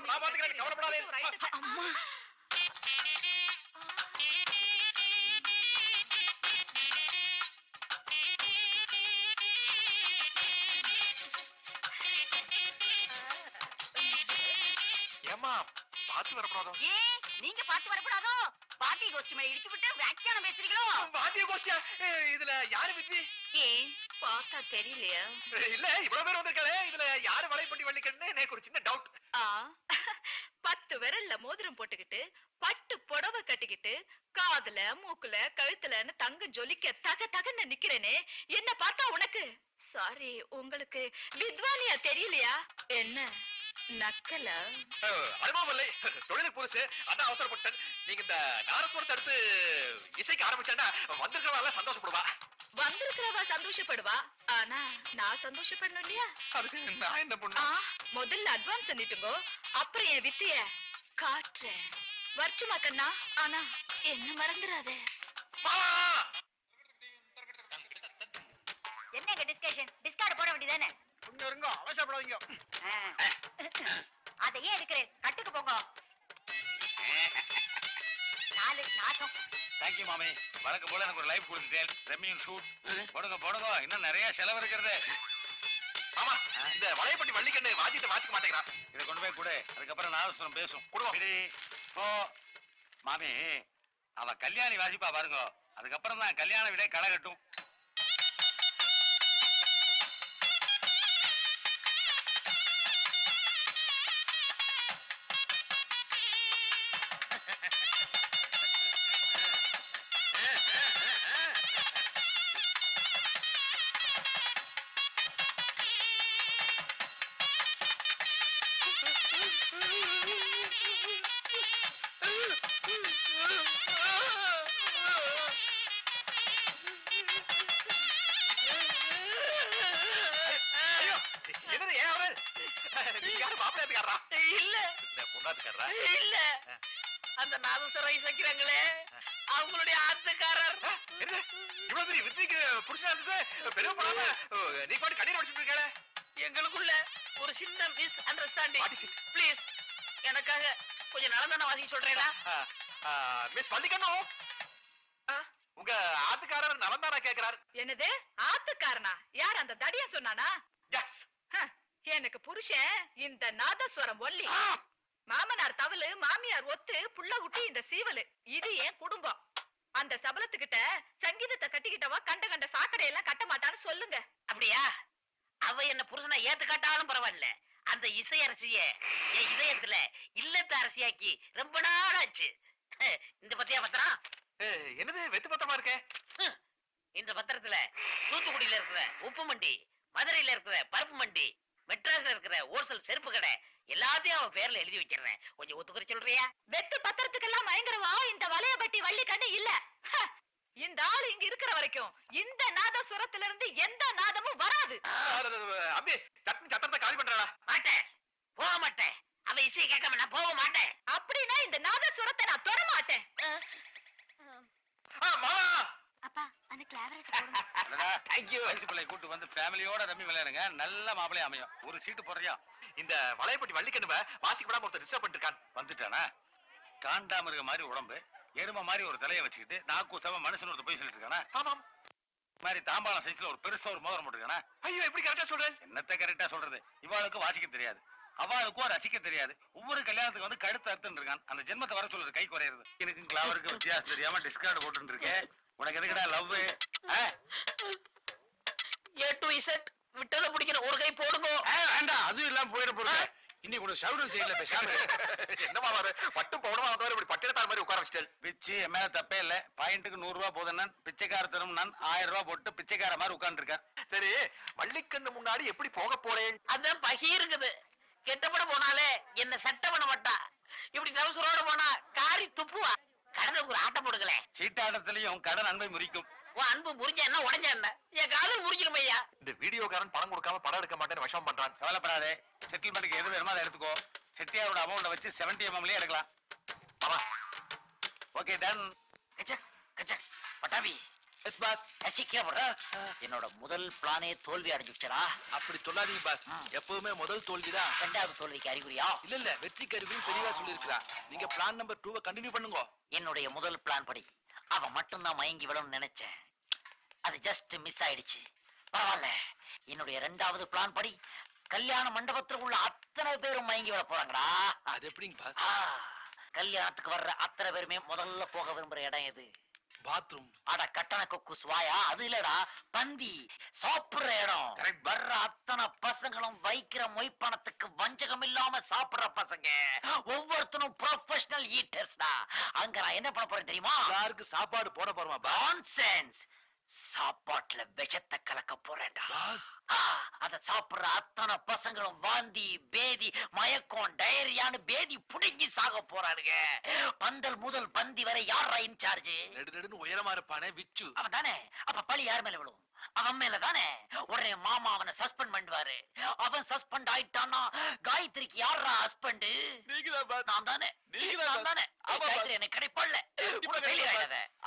நான் பாத்துக்கிறேன், கவலைப்படாதே. அம்மா ஏமா பாத்து வரப்படாதோ? ஏன் நீங்க பாத்து வரக்கூடாதோ? பாட்டி கோஷ்டி மேல இடிச்சு விட்டு வியாக்கியானம் பேசுறீங்களோ? வாத்திய கோஷ்டியா? இதுல யாரு வித்தி? ஏன் பார்த்தா தெரியலையா? இல்ல இவ்வளவு பேர் வந்திருக்காளே, இதுல யாரு வலைப்பட்டி வள்ளிக்கண்ணு எனக்கு ஒரு சின்ன டவுட். 10 விரல்ல மோதிரம் போட்டுக்கிட்டு பட்டு புடவை கட்டிக்கிட்டு காதுல மூக்குல கழுத்துலன்னு தங்கம் ஜொலிக்க தக தகன்னு நிக்கிறேனே, என்ன பார்த்தா உனக்கு சாரி உங்களுக்கு வித்வானியா தெரியலையா என்ன? நக்கல அனுபவம் தொழிலுக்கு புதுசு, அதான் அவசரப்பட்டேன். நீங்க இந்த நாரஸ்வரத்தை எடுத்து இசைக்கு ஆரம்பிச்சா வந்திருக்கிறவா சந்தோஷப்படுவா. வந்திருக்கிறவா சந்தோஷப்படுவா, ஆனா நான் சந்தோஷப்படணும் இல்லையா? அதுக்கு நான் என்ன பண்ண? முதல்ல அட்வான்ஸ் பண்ணிட்டுங்கோ, அப்புறம் என் வித்திய காட்டுறேன். வர்ச்சுமா கண்ணா, ஆனா என்ன மறந்துடாத. என்னங்க டிஸ்கஷன்? டிஸ்கார்ட் போட வேண்டியதானே? கொஞ்சம் இருங்க, அவசரப்படாதீங்க. அதையே இருக்கிறேன், கட்டுக்கு போங்க. 4 நாசம். தேங்க்யூ மாமி. வழக்கு போல எனக்கு ஒரு லைஃப் கொடுத்துட்டேன். ரெமியும் ஷூட் போடுங்க போடுங்க, இன்னும் நிறைய செலவு இருக்கிறது. ஆமா, இந்த வலைப்பட்டி வள்ளிக்கண்ணு வாத்தியத்தை வாசிக்க மாட்டேங்கிறான். இதை கொண்டு போய் கொடு, அதுக்கப்புறம் நாதஸ்வரம் பேசும். கொடுவோம். ஓ மாமி, அவ கல்யாணி வாசிப்பா பாருங்க, அதுக்கப்புறம் தான் கல்யாண விட களை கட்டும். இல்ல, அந்த நாதஸ்வரம் இசைக்கிறாங்களே அவங்களுடைய ஆத்துக்காரர். இவ்வளவு பெரிய வித்திக்கு புருஷனா இருந்து பெரிய பண்ணாம நீ பாட்டு கண்ணீர் வடிச்சிட்டு இருக்கே. எங்களுக்குள்ள ஒரு சின்ன மிஸ் அண்டர்ஸ்டாண்டிங். ப்ளீஸ் எனக்காக கொஞ்சம் நடந்தான வாசிக்க சொல்றீங்களா? மிஸ் வள்ளிக்கண்ணு, உங்க ஆத்துக்காரர் நலந்தானா கேக்குறாரு. என்னது ஆத்துக்காரனா? யார் அந்த தடியா சொன்னானா? எஸ். எனக்கு புருஷன் இந்த நாதஸ்வரம் ஒல்லி, மாமனார் தவளு, மாமியார் ஒத்து, புள்ள குட்டி இந்த சீவலு. இது என் குடும்பம். அந்த சபலத்துக்கிட்ட சங்கீதத்தை கட்டிக்கிட்டவா கண்ட கண்ட சாக்கடை எல்லாம் கட்ட மாட்டான்னு சொல்லுங்க. அப்படியா? அவ என்ன புருஷனா ஏத்து காட்டாலும் பரவாயில்ல, அந்த இசை அரசிய என் இதயத்துல இல்லத்த அரசியாக்கி ரொம்ப நாள் ஆச்சு. இந்த பத்தியா பத்திரம்? என்னது வெத்து பத்திரமா இருக்கே? இந்த பத்திரத்துல தூத்துக்குடியில இருக்கிற உப்பு மண்டி, மதுரையில இருக்கிற பருப்பு மண்டி, மெட்ராஸ்ல இருக்கிற ஓசல் செருப்பு கடை எல்லாத்தையும் அவன் பேர்ல எழுதி வச்சிருந்தேன். கொஞ்சம் ஒத்துக்குற சொல்றியா? வெத்து பத்திரத்துக்கெல்லாம் பயங்கரவா இந்த வளையபட்டி வள்ளிக்கண்ணு இல்ல. இந்த ஆளு இங்க இருக்கிற வரைக்கும் இந்த நாதஸ்வரத்துல இருந்து எந்த நாதமும் வராது. அம்பி சத்தத்தை காலி பண்றாளா? மாட்டேன், போக மாட்டேன். அவ இசையை கேட்காம நான் போக மாட்டேன். அப்படின்னா இந்த நாதஸ்வரத்தை நான் தொட மாட்டேன். அப்பா அந்த கிளாவரஸ் போடுங்க. Thank you. வயசு பிள்ளை கூட்டு வந்து ஃபேமிலியோட ரம்மி விளையாடுங்க, நல்ல மாப்பிளை அமையும். ஒரு சீட்டு போடுறியா? இந்த வளையப்பட்டி வள்ளிக்கண்ணுவ வாசிக்க விடாம ஒருத்தர் டிஸ்டர்ப் பண்ணிருக்கான். வந்துட்டானா? காண்டாமிருக மாதிரி உடம்பு, எருமை மாதிரி ஒரு தலையை வச்சுக்கிட்டு நாக்கு சவ மனுஷன் ஒருத்தர் போய் சொல்லிட்டு இருக்கானா? ஆமாம். மாதிரி தாம்பாளம் சைஸ்ல ஒரு பெருசா ஒரு மோதிரம் போட்டுருக்கானா? ஐயோ, எப்படி கரெக்டா சொல்றேன்? என்னத்த கரெக்டா சொல்றது? இவாளுக்கும் வாசிக்க தெரியாது, அவளுக்கும் ரசிக்க தெரியாது. ஒவ்வொரு கல்யாணத்துக்கு வந்து கடுத்து அறுத்துன்னு இருக்கான். அந்த ஜென்மத்தை வர சொல்றது கை குறையிறது. எனக்கு கிளாவருக்கு வித்தியாசம் தெரியாம டிஸ்கார்டு போட்டு இருக்கேன். உனக்கு எதுக்கடா லவ்? ஏ டு இசட் விட்டத பிடிக்கிற ஒரு கை போடுங்க. வேண்டாம், அதுவும் இல்லாம போயிட போறேன். இன்னைக்கு உனக்கு சவுடம் செய்யல பேசாம. என்னமா வாரு பட்டு பவுடமா வந்தவரை இப்படி பட்டினத்தார் மாதிரி உட்கார வச்சிட்டேன். பிச்சு என் மேல தப்பே இல்ல. பாயிண்ட்டுக்கு 100 ரூபாய் போதும். நான் பிச்சைக்கார தரும். நான் 1000 ரூபாய் போட்டு பிச்சைக்கார மாதிரி உட்கார்ந்து இருக்கேன். சரி, வள்ளிக்கண்ணு முன்னாடி எப்படி போக போறேன்? அதான் பகி இருக்குது. கெட்டப்பட போனாலே என்ன சட்ட பண்ண மாட்டா. இப்படி டவுசரோட போனா காரி துப்புவா. கடந்த ஒரு ஆட்டம் போடுங்களே. சீட்டாட்டத்திலையும் கடன் அன்பை முறிக்கும். உன் அன்பு முறிஞ்ச என்ன உடஞ்ச என்ன? என் காதல் முறிக்கணும் ஐயா. இந்த வீடியோக்காரன் பணம் கொடுக்காம படம் எடுக்க மாட்டேன்னு விஷம் பண்றான். கவலைப்படாதே, செட்டில்மெண்ட்டுக்கு எது வேணுமோ அதை எடுத்துக்கோ. செட்டியாரோட அமௌண்ட வச்சு 70 mmலயே எடுக்கலாம். ஆமா. Okay done. கச்சா கச்சா பட்டாபி எஸ் பாஸ். என்னோட முதல் பிளானே தோல்வி அடைஞ்சுச்சா? அப்படி சொல்லாதீங்க பாஸ். எப்பவுமே முதல் தோல்விதான் இரண்டாவது தோல்விக்கு அறிகுறியா? இல்ல வெற்றிக்கு அறிகுறியும் தெளிவா சொல்லியிருக்கிறா. நீங்க பிளான் நம்பர் 2 கண்டினியூ பண்ணுங்க. என்னுடைய முதல் பிளான் படி அவன் மட்டும்தான் மயங்கி விழும்னு நினைச்சேன். அது ஜஸ்ட் மிஸ் ஆயிடுச்சு. பரவாயில்ல. என்னுடைய இரண்டாவது பிளான் படி கல்யாண மண்டபத்தில் உள்ள அத்தனை பேரும் மயங்கி விழ போறாங்கடா. அது எப்படிங்க பாஸ்? கல்யாணத்துக்கு வர்ற அத்தனை பேருமே முதல்ல போக விரும்புற இடம் எது? பாத்ரூம். அட கட்டண கொக்கு சுவாயா, அது இல்லடா, பந்தி, சாப்பிடுற இடம். வர்ற அத்தனை பசங்களும் வைக்கிற மொய்ப்பணத்துக்கு வஞ்சகம் இல்லாம சாப்பிடுற பசங்க. ஒவ்வொருத்தனும் ப்ரொஃபஷனல் ஈட்டர்ஸ்டா. அங்க நான் என்ன பண்ண போறேன் தெரியுமா? யாருக்கு சாப்பாடு போட போறோமா பாஸ்? நான்சென்ஸ். சாப்பாட்டுல விஷத்தை கலக்க போறேன்டா. பாஸ் அத சாப்பிடுற அத்தனை பசங்களும் வாந்தி, பேதி, மயக்கம், டயரியான்னு பேதி புடுங்கி சாக போறானுங்க. பந்தல் முதல் பந்தி வரை யாரா இன்சார்ஜ்? நெடுன்னு உயரமா இருப்பானே விச்சு. அவன் தானே. அப்ப பழி யார் மேல விழும்? அவன் மேல தானே. உடனே மாமா அவனை சஸ்பெண்ட் பண்ணுவாரு. அவன் சஸ்பெண்ட் ஆயிட்டான்னா காயத்ரிக்கு யாரா ஹஸ்பண்ட்? நீங்கதான் பாஸ். நான் தானே. நீங்கதான் நான் தானே. காயத்ரி எனக்கு கிடைப்படல.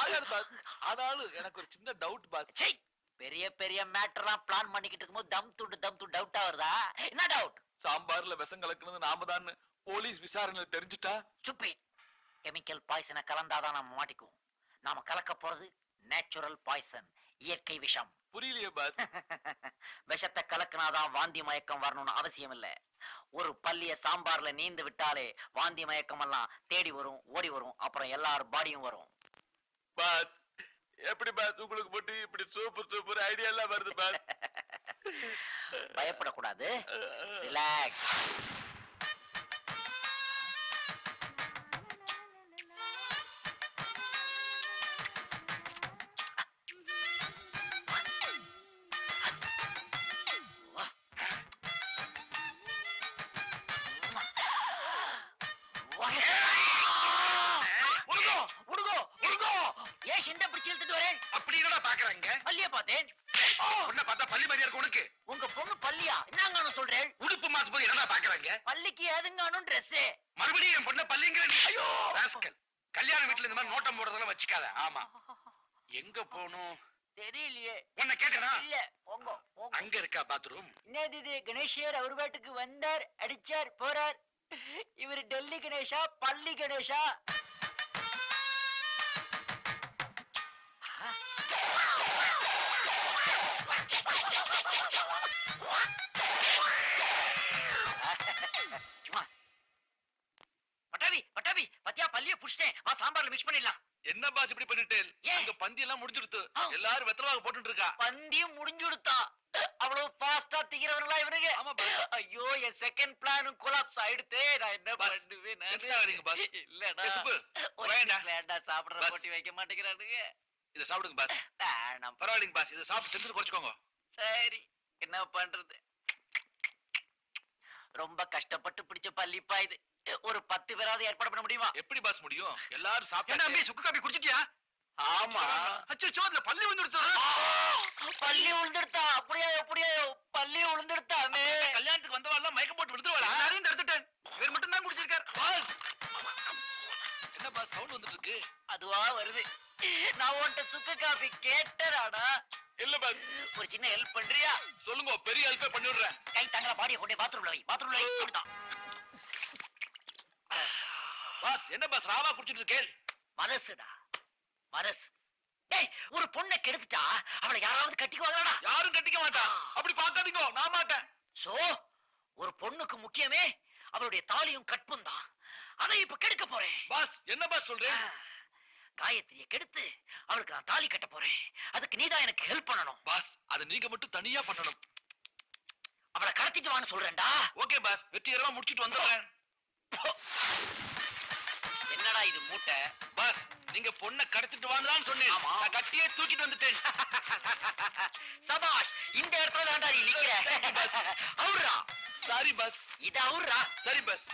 ஆகாது பாஸ். ஆனாலும் எனக்கு ஒரு சின்ன டவுட் பாஸ். சை, பெரிய பெரிய மேட்டர்லாம் பிளான் பண்ணிக்கிட்டு இருக்கும்போது தம் துண்டு டவுட்டா வருதா? என்ன டவுட்? சாம்பார்ல விஷம் கலக்குனது நாம தான் போலீஸ் விசாரணையில தெரிஞ்சுட்டா? சுப்பி, கெமிக்கல் பாய்சனை கலந்தாதான் நாம மாட்டிக்குவோம். நாம கலக்க போறது நேச்சுரல் பாய்சன், இயற்கை விஷம். புரியலையே பாஸ். விஷத்தை கலக்கினாதான் வாந்தி மயக்கம் வரணும்னு அவசியம் இல்ல. ஒரு பள்ளிய சாம்பார்ல நீந்து விட்டாலே வாந்தி மயக்கம் எல்லாம் தேடி வரும், ஓடி வரும், அப்புறம் எல்லாரும் பாடியும் வரும். பாஸ் எப்படி பாஸ் உங்களுக்கு போட்டு இப்படி சூப்பர் ஐடியா எல்லாம் வருது பாஸ்? பயப்படக்கூடாது. ரிலாக்ஸ். அப்படி என்னடா பாக்குறாங்க? பள்ளிய பார்த்தேன். உன்னை பார்த்தா பள்ளி மாதிரியா இருக்கு உனக்கு. உங்க பொண்ணு பள்ளியா? என்னங்க சொல்றேன்? உடுப்பு மாத்து போது என்னடா பாக்குறாங்க? பள்ளிக்கு ஏதுங்க ட்ரெஸ். மறுபடியும் என் பொண்ண பள்ளிங்கிற நீ. ஐயோ ராஸ்கல். கல்யாண வீட்டுல இந்த மாதிரி நோட்டம் போடுறதெல்லாம் வச்சுக்காத. ஆமா. எங்க போணும் தெரியலையே. உன்னை கேட்டனா? இல்ல, போங்க போங்க. அங்க இருக்கா பாத்ரூம்? என்னது இது? கணேஷர் அவர் வீட்டுக்கு வந்தார், அடிச்சார், போறார். இவர் டெல்லி கணேஷா, பள்ளி கணேஷா? பட்டாபி பட்டாபி பத்தியா, பள்ளிய புடிச்சிட்டேன். வா சாம்பார்ல மிக்ஸ் பண்ணிடலாம். என்ன பாஸ் இப்படி பண்ணிட்டு? ஏன்? அங்க பந்தி எல்லாம் முடிஞ்சிடுது. எல்லாரும் வெத்தலவாக போட்டுட்டு இருக்கா. பந்தியும் முடிஞ்சுடுத்தா? அவ்வளவு ஃபாஸ்டா திக்கிறவங்களா இவனுங்க? ஆமா பாஸ். ஐயோ, என் செகண்ட் பிளானும் கொலாப்ஸ் ஆயிடுதே. நான் என்ன பாஸ், பண்ணுவேன்? டென்ஷன் ஆகாதீங்க பாஸ். இல்லடா, சுப்பு, ஒரு வேண்டாம். சிலேண்டா சாப்பிடுற பாஸ். போட்டி வைக்க மாட்டேங்கிறானுங்க. இத சாப்பிடுங்க பாஸ். வேணாம். பரவாயில்லைங்க பாஸ். இத சாப்பிட்டு டென்ஷன் குறைச்சுக்கோங்க. சரி, என்ன பண்றது? ரொம்ப கஷ்டப்பட்டு பிடிச்ச பள்ளிப்பா இது. ஒரு 10 பேராவது ஏற்பாடு பண்ண முடியுமா? எப்படி பாஸ் முடியும்? எல்லாரும் என்ன சாப்பிட்டு அம்பி, சுக்கு காப்பி குடிச்சிட்டியா? ஆமா. அச்சோ அதுல பள்ளி வந்துடுது. பள்ளி விழுந்துடுத்தா? அப்படியே எப்படியோ பள்ளி விழுந்துடுத்தாமே. கல்யாணத்துக்கு வந்தவாள்லாம் மயக்கம் போட்டு விழுந்துருவாளா? எல்லாரையும் தடுத்துட்டேன். இவர் மட்டும் தான் குடிச்சிருக்கார். பாஸ் என்ன பாஸ் சவுண்ட் வந்துட்டு இருக்கு? அதுவா வருது. நான் உன்கிட்ட சுக்கு காபி கேட்டறாடா. இல்ல பாஸ். ஒரு சின்ன ஹெல்ப் பண்றியா? சொல்லுங்க, பெரிய ஹெல்ப் பண்ணி விடுறேன். கை தங்கல பாடியை கொண்டே பாத்ரூம்ல வை. பாத்ரூம்ல வை. அப்படிதான். பாஸ் என்ன பாஸ் ராவா குடிச்சிட்டு இருக்கேன்? மனசுடா, மனசு. டேய், ஒரு பொண்ணை கெடுத்துட்டா அவளை யாராவது கட்டிக்குவாங்கடா. யாரும் கட்டிக்க மாட்டா. அப்படி பார்க்காதீங்க, நான் மாட்டேன். சோ, ஒரு பொண்ணுக்கு முக்கியமே அவளுடைய தாலியும் கற்பும் தான். அதை இப்ப கெடுக்க போறேன். பாஸ் என்ன பாஸ் சொல்றேன்? காயத்ரியை கெடுத்து அவளுக்கு நான் தாலி கட்ட போறேன். அதுக்கு நீதான் எனக்கு ஹெல்ப் பண்ணணும். பாஸ் அதை நீங்க மட்டும் தனியா பண்ணணும். அவளை கடத்திட்டு வான்னு சொல்றேன்டா. ஓகே பாஸ், வெற்றிகரமா முடிச்சிட்டு வந்துடுறேன். என்னடா இது மூட்டை? பாஸ் நீங்க பொண்ணை கடத்திட்டு வாங்கலாம்னு சொன்னேன். ஆமா. நான் கட்டியே தூக்கிட்டு வந்துட்டேன். சபாஷ், இந்த இடத்துல தான்டா நீ நிக்கிற. அவுர்ரா. Sorry boss. இது அவுர்ரா. சரி பாஸ்.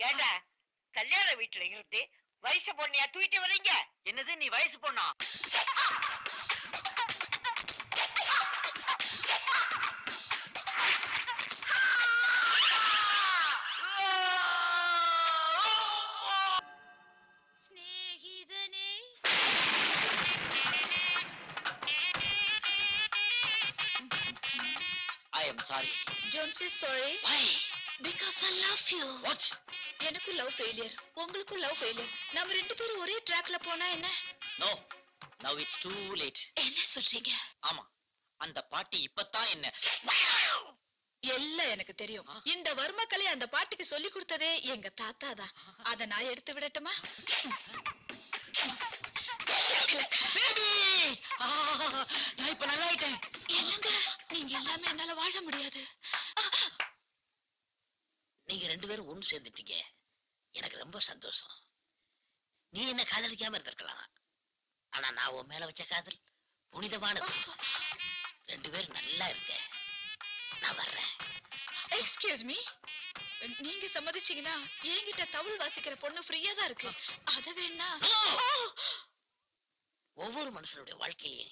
ஏண்டா, கல்யாண வீட்டுல இருந்து வயசு பொண்ணையா தூக்கிட்டு வரீங்க? என்னது, நீ வயசு பொண்ணா? I am sorry. Don't say sorry Why? because I love you. What? எனக்கும் லவ் ஃபெயிலியர், உங்களுக்கும் லவ் ஃபெயிலியர். நம்ம ரெண்டு பேரும் ஒரே ட்ராக்ல போனா என்ன? No. Now it's too late. என்ன சொல்றீங்க? ஆமா. அந்த பாட்டி இப்பதான் என்ன எல்லாம் எனக்கு தெரியும். இந்த வர்மக்கலை அந்த பாட்டிக்கு சொல்லி கொடுத்ததே எங்க தாத்தா தான். அத நான் எடுத்து விடட்டுமா? பேபி! நான் இப்ப நல்லா ஆயிட்டேன். இல்லங்க, நீங்க இல்லாம என்னால வாழ முடியாது. நீங்க ரெண்டு பேரும் ஒண்ணு சேர்ந்துட்டீங்க. எனக்கு ரொம்ப சந்தோஷம். நீ என்ன காதலிக்காம இருந்திருக்கலாம். ஆனா நான் உன் மேல வச்ச காதல் புனிதமானது. ரெண்டு பேரும் நல்லா இருக்க. நான் வர்றேன். எக்ஸ்கியூஸ் மீ, நீங்க சம்மதிச்சீங்கன்னா என்கிட்ட தவுள் வாசிக்கிற பொண்ணு ஃப்ரீயா தான் இருக்கு. அத வேணா. ஒவ்வொரு மனுஷனுடைய வாழ்க்கையிலே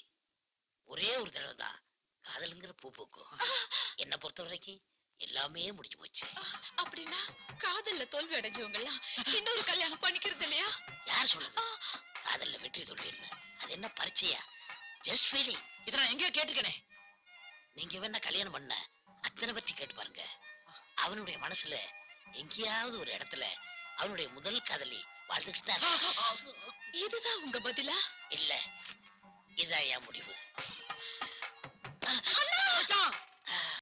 ஒரே ஒரு தடவை தான் காதலுங்கிற பூ பூக்கும். என்ன பொறுத்த வரைக்கும் எல்லாமே முடிஞ்சு போச்சு. அப்படின்னா காதல்ல தோல்வி அடைஞ்சவங்க எல்லாம் இன்னொரு கல்யாணம் பண்ணிக்கிறது இல்லையா? யார் சொல்லுது காதல்ல வெற்றி தோல்வின்னு? அது என்ன பரிச்சையா? Just feeling. இத நான் எங்கேயோ கேட்டுக்கனே. நீங்க வேணா கல்யாணம் பண்ண அத்தனை பத்தி கேட்டு பாருங்க. அவனுடைய மனசுல எங்கேயாவது ஒரு இடத்துல அவனுடைய முதல் காதலி வாழ்ந்துட்டு தான். இதுதான் உங்க பதிலா? இல்ல, இதான் என் முடிவு.